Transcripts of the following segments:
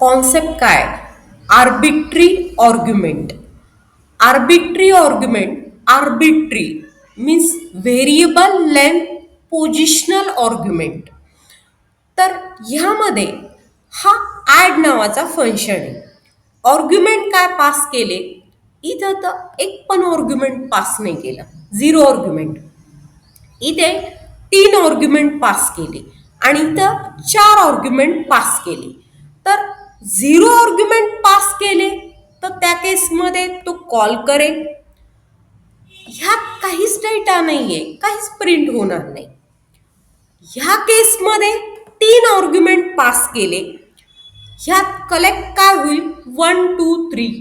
Concept काय? Arbitrary argument. Arbitrary means variable length positional argument. तर ह्यामध्ये हा ॲड नावाचा फंक्शन आहे. आर्ग्युमेंट काय पास केले? इथं तर एक पण आर्ग्युमेंट पास नाही केला, 0 आर्ग्युमेंट. इथे 3 आर्ग्युमेंट पास केले आणि इथं 4 आर्ग्युमेंट पास केले. तर 0 आर्ग्युमेंट पास केले तर त्या केसमध्ये तो कॉल करेल. ह्यात काहीच डेटा नाहीये, काहीच प्रिंट होणार नाही. ह्या केसमध्ये 3 आर्ग्युमेंट पास केले. ह्यात कलेक्ट काय होईल? 1 2 3.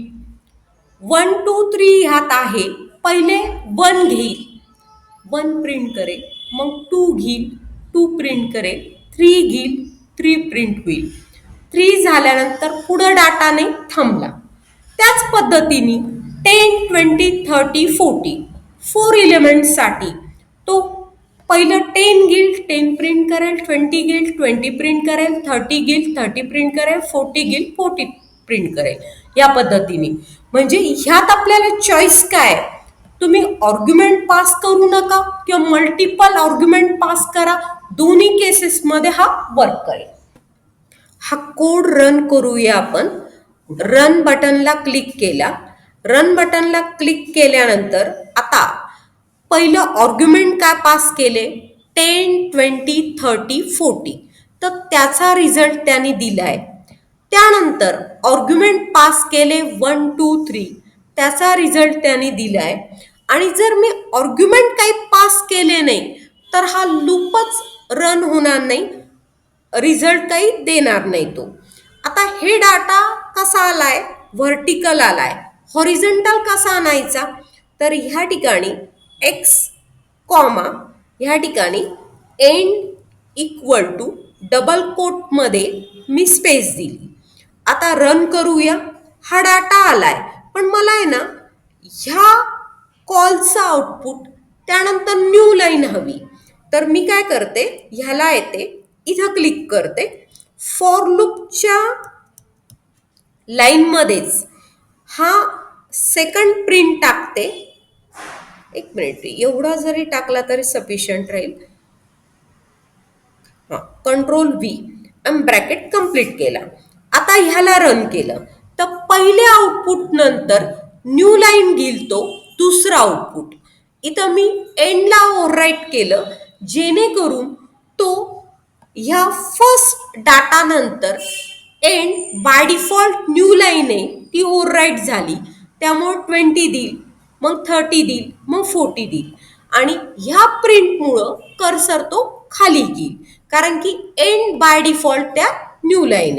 1 2 3 ह्यात आहे. पहिले 1 घेईल, 1 प्रिंट करेल. मग 2 घेईल, 2 प्रिंट करेल. 3 घेईल, 3 प्रिंट होईल. 3 झाल्यानंतर पुढं डाटा नाही, थांबला. त्याच पद्धतीने 10 20 30 40 4 एलिमेंट्ससाठी तो पहिलं 10 घेईल, 10 प्रिंट करेल. 20 घेईल, 20 प्रिंट करेल. 30 घेईल, 30 प्रिंट करेल. 40 घेईल, 40 प्रिंट करेल. या पद्धतीने. म्हणजे ह्यात आपल्याला चॉईस काय? तुम्ही आर्ग्युमेंट पास करू नका किंवा मल्टिपल आर्ग्युमेंट पास करा. दोन्ही केसेसमध्ये हा वर्क करेल. हा कोड रन करूया आपण. रन बटनला क्लिक केला. रन बटनला क्लिक केल्यानंतर आता पहिलं आर्ग्युमेंट काय पास केले? 10 20 30 40. तर त्याचा रिझल्ट त्यांनी दिलाय. त्यानंतर आर्ग्युमेंट पास केले 1 2 3. त्याचा रिझल्ट त्यांनी दिलाय. आणि जर मी आर्ग्युमेंट काही पास केले नाही तर हा लूपच रन होणार नाही, रिझल्ट काही देणार नाही तो. आता हे डाटा कसा आलाय? व्हर्टिकल आलाय. हॉरिझॉन्टल कसा आणायचा? तर ह्या ठिकाणी एक्स कॉमा ह्या ठिकाणी एंड इक्वल टू डबल कोटमध्ये मी स्पेस दिली. आता रन करूया. हा डाटा आलाय, पण मला आहे ना ह्या कॉलचा आउटपुट त्यानंतर न्यू लाईन हवी. तर मी काय करते? ह्याला येते, इथं क्लिक करते. फॉर लूपच्या लाईनमध्येच हा सेकंड प्रिंट टाकते. एक मिनिट, एवढा जरी टाकला तरी सफिशियंट राहील. हां, कंट्रोल V आणि ब्रॅकेट कंप्लीट केला. आता ह्याला रन केलं तर पहिले आउटपुट नंतर न्यू लाईन घेईल तो दुसरा आउटपुट. इथं मी एंडला ओव्हरराईट केलं जेणेकरून तो ह्या फर्स्ट डाटा नंतर end by default new line आहे ती ओव्हरराईट झाली. त्यामुळे 20 देईल, मग 30 देईल, मग 40 देईल. आणि ह्या प्रिंटमुळं कर्सर तो खाली घेईल, कारण की एंड बाय डिफॉल्ट त्या न्यू लाईन